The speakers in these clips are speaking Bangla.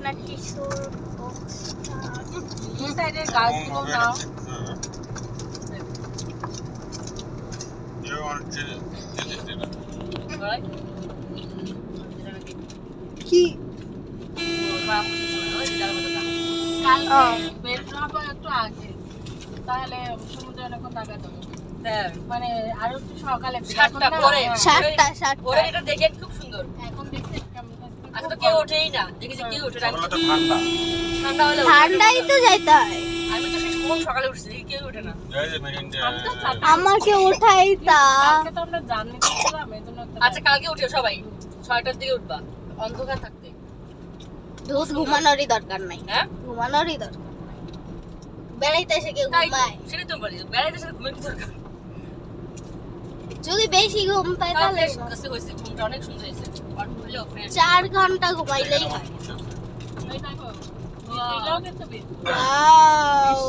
আপনার টিস্যুর বক্সটা এই সাইডের গাছগুলো নাও। কি কালকে বের হবো একটু আগে, তাহলে সমুদ্রে অনেকক্ষণ তাকাতে হবে। মানে আরো একটু সকালে 7টা পরে 7টা ওরে এটা দেখে খুব সুন্দর। এখন দেখছি কেমন আজকে তো কেউ ওঠেই না, দেখেছি কেউ ওঠে না। ঠান্ডা হলে ঠান্ডাই তো যাইতে হয়। আমি তো সেই কোন সকালে উঠছি, দেখি কেউ ওঠে না। আমাকে উঠাই তা কালকে তো আমরা জার্নি করছিলাম, এজন্য তো আচ্ছা কালকে উঠে সবাই 6টার দিকে উঠবা, অন্ধকার থাকতে। ধুত ঘুমানোরই দরকার নাই, হ্যাঁ ঘুমানোরই দরকার নাই। বেড়াইতে এসে কেউ তাই তো, ঘুমায়? সেটাই তো বলি, বেড়াইতে এসে ঘুমের কি দরকার? যদি বেশি ঘুম পায় তাহলে কাছে হয়েছে, ঘুমটা অনেক সুন্দর হয়েছে। আর হলেও ফ্রেশ 4 ঘন্টা ঘুমাইলেই হয়। এই দেখো এগুলো কিন্তু বেশ ওয়াও,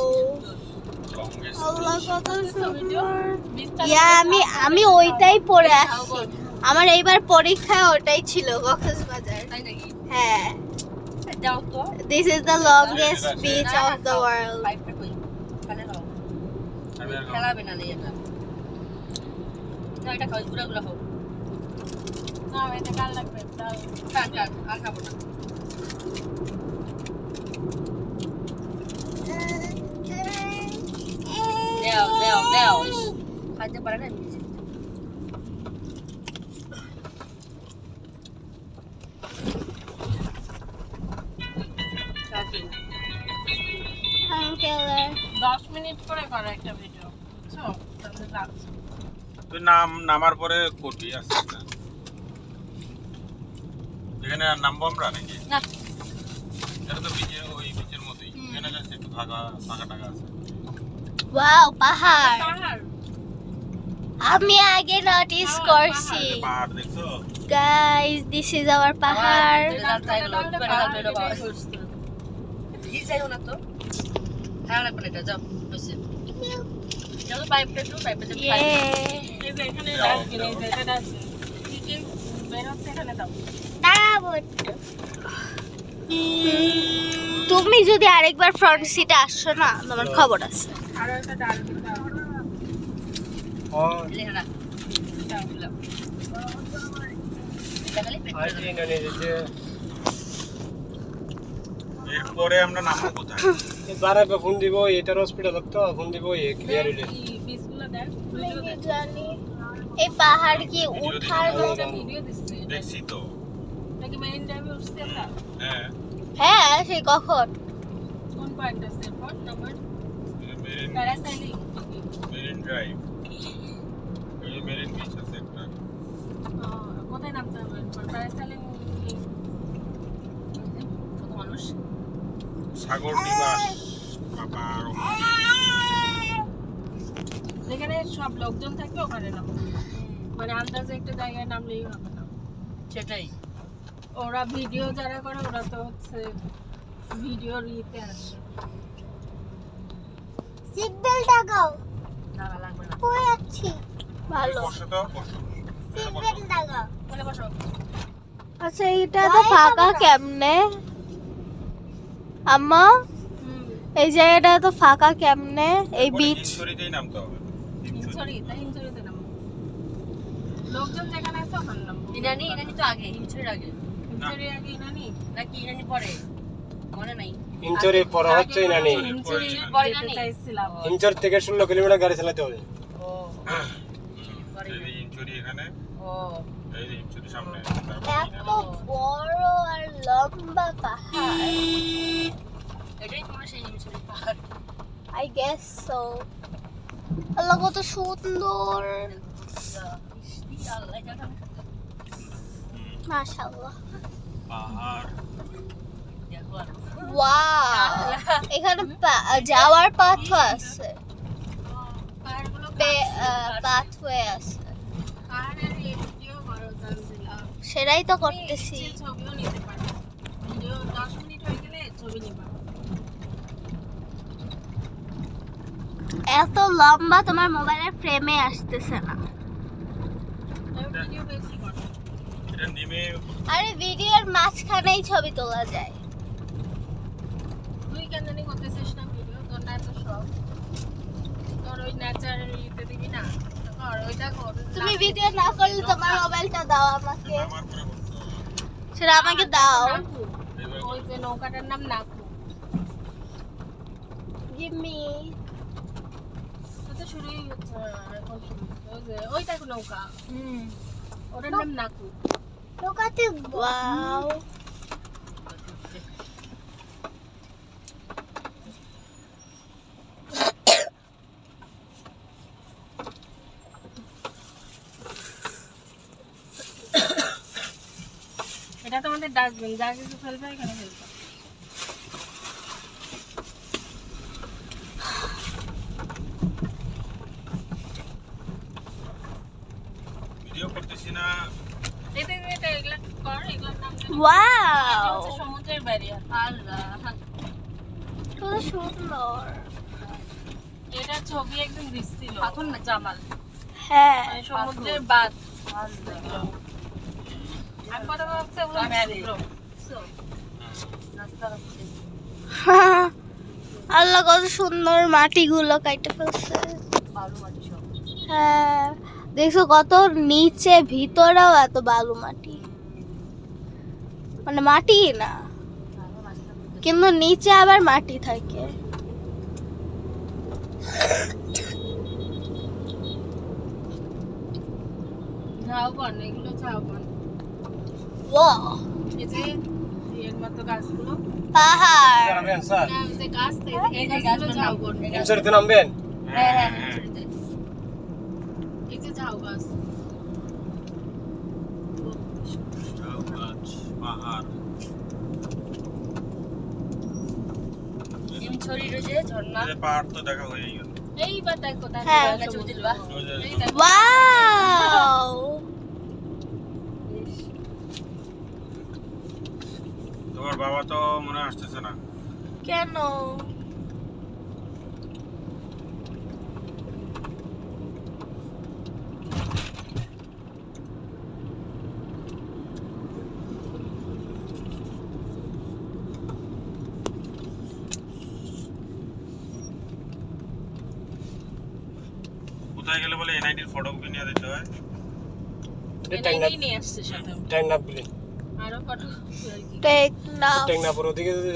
আল্লাহ কত সুন্দর। ইয়া আমি ওইটাই পরে আসছি। আমার এইবার পরীক্ষা ওটাই ছিল, কক্সবাজার। তাই নাকি? হ্যাঁ, যাও তো। this is the longest beach of the world. পাইপটা কই? খেলে নাও। খেলাবে না নিয়ে এটা। না এটা খাও, গুড়াগুলো খাও। না এটা কাল লাগবে তাও খান খান, আর খাবো না। দেও। খাইতে পারে না নিজে। Uncle, 10 মিনিট করে করো একটা ভিডিও, বুঝছো? তাহলে লাগছে। তুই নামার পরে করবি আস্তে আস্তে। এখানে আর নামবো আমরা নাকি? না এটা তো বিচের ওই বিচের মতোই, এখানে জাস্ট একটু ফাঁকা টাকা আছে। wow, পাহাড়। পাহাড় আমি আগে নোটিস করছি। পাহাড় দেখছো? Guys, this is our পাহাড়। রেজাল্ট আইলো, রেজাল্ট বেরো বাবা। ভিজাইও না তো। খারাপ লাগবে না এটা, যাও বসে। যাও পাইপটা একটু, পাইপটা একটু খাই। Yay. এই যে এখানে ডাস্টবিন, এই যে এটা ডাস্টবিন। কি কি বের হচ্ছে এখানে দাও। তুমি যদি আরেকবার ফ্রন্ট সিটে আসছো না, তোমার খবর আছে। আরো একটা ডাস্টবিন দাও। লেখা রাখ। দাও, দাও। এটা খালি পেট করে দাও। এরপরে আমরা নামবো কোথায়? বারে ফোন দিব, এটার হসপিটাল তো ফোন দিব, এ ক্লিয়ার হইলে এই বীজগুলো দেখ, ভিডিও দেখ। জানি এই পাহাড় কি উঠার একটা ভিডিও দিচ্ছে। দেখছি তো। নাকি মেইন ড্রাইভে উঠছি আমরা? হ্যাঁ, হ্যাঁ, সেই কখন? কোন পয়েন্ট আছে এরপর? Number marine parasailing. ড্রাইভ। এই মেরিন বিচ আছে একটা। কোথায় নামতে হবে এরপর? প্যারাসাইলিং কত মানুষ? সাগর নিবাস পাহাড়। যেখানে সব লোকজন থাকে ওখানে নামো। মানে আন্দাজে একটা জায়গায় নামলেই হবে না। সেটাই। ওরা ভিডিও যারা করে ওরা তো হচ্ছে ভিডিওর ইতে আসে। সিট বেল্ট লাগাও। না লাগবে না। কই আছি? ভালো। বসো তো, বসো। সিট বেল্ট লাগাও। বলে বসো। আচ্ছা, এটা তো ফাঁকা কেমনে? আম্মা, এই জায়গাটা তো ফাঁকা কেমনে? এই বিচ হিমছড়িতেই নামতে হবে। হিমছড়িতে নামো। লোকজন যেখানে আছে ওখানে নামো। ইনানি তো আগে, হিমছড়ির আগে। হিমছড়ির আগে ইনানি? নাকি ইনানি পরে? মনে নাই। ইঞ্চরে পড়া হচ্ছে না নি। হিমছড়ি পরে যেতে নানি? চাইছিলাম। ইঞ্চর থেকে 16 কিলোমিটার গাড়ি চালাতে হবে। ও পরে এই যে হিমছড়ি এখানে, ও এই যে হিমছড়ি সামনে। এত বড় আর লম্বা পাহাড়। এটাই তোমার সেই হিমছড়ি পাহাড়। I guess so. আল্লাহ কত সুন্দর, আল্লাহ জানে। মাশাআল্লাহ। পাহাড়। দেখো আর ওয়াও, এখানে যাওয়ার পথও আছে, পাহাড়গুলো পাথওয়ে আছে। পাহাড়ের এই ভিডিও করো তানজিলা। সেটাই তো করতেছি। ছবিও নিতে পারো। ভিডিও 10 মিনিট হয়ে গেলে ছবি নিবা। এত লম্বা তোমার মোবাইলের ফ্রেমে আসতেছে না। ভিডিও বেশি করো। এটা নেমে আরে ভিডিওর মাঝখানেই ছবি তোলা যায়। কেন জানি করতেছিস না ভিডিও, তোর না এত শখ, তোর ওই ন্যাচারাল ইতে দিবি না, কর ওইটা কর। তুমি ভিডিও না করলে তোমার মোবাইলটা দাও আমাকে, আমার পরে করতে হবে। সেটা আমাকে দাও। নাকু, ওই যে নৌকাটার নাম নাকু। Give me. তো তো শুরুই হচ্ছে, এখন শুরু ওই যে ওই দেখো নৌকা, ওটার নাম নাকু। Look at this. Wow. এটা তো আমাদের ডাস্টবিন, যা কিছু ফেলবে এখানে ফেলবে। ভিডিও করতেছি না। এটা এটা এগুলা কর, এগুলোর নাম জানি। এটা Wow. হচ্ছে সমুদ্রের ব্যারিয়ার। আল্লাহ তো সুন্দর। এটা ছবি একদম দিছিল এখন না জামাল হ্যাঁ। মানে সমুদ্রের বাঁধ। আল্লাহ আমি কথা ভাবছি ওগুলো ম্যানগ্রোভ। রাস্তা রাখছে আল্লাহ কত সুন্দর মাটিগুলো কাটে ফেলছে। বালু মাটি সব হ্যাঁ, দেখছো কত নিচে, ভিতরেও এত বালু মাটি, মানে মাটি না কিন্তু নিচে আবার মাটি থাকে। ঝাউবন, এগুলো ঝাউবন। ওয়াও, এই যে এর মতো গাছগুলো, পাহাড়। নামবেন স্যার? না, ওই যে গাছ তো, এই যে গাছগুলো ঝাউবন। ইনসারিতে নামবেন? হ্যাঁ হ্যাঁ এই যে ঝাউ গাছ। গাছ, পাহাড়। ছড়ি রয়েছে ঝর্ণা এই যে পাহাড় তো দেখা হয়েই গেল। এইবার দেখো হ্যাঁ। সমুদ্র। ওই যে এই দেখো। ওয়াও, তোমার বাবা তো মনে হয় আসতেছে না। কেন? কোথায় গেলে বলে এনআইডির ফটোকপি নিয়ে দিতে হয়। এটাই নিয়ে আসছে সাথে। ট্যাংনাপ বলে। আরো ফটো আর কি। টেক নাও। ট্যাংনাপুর ওদিকে যদি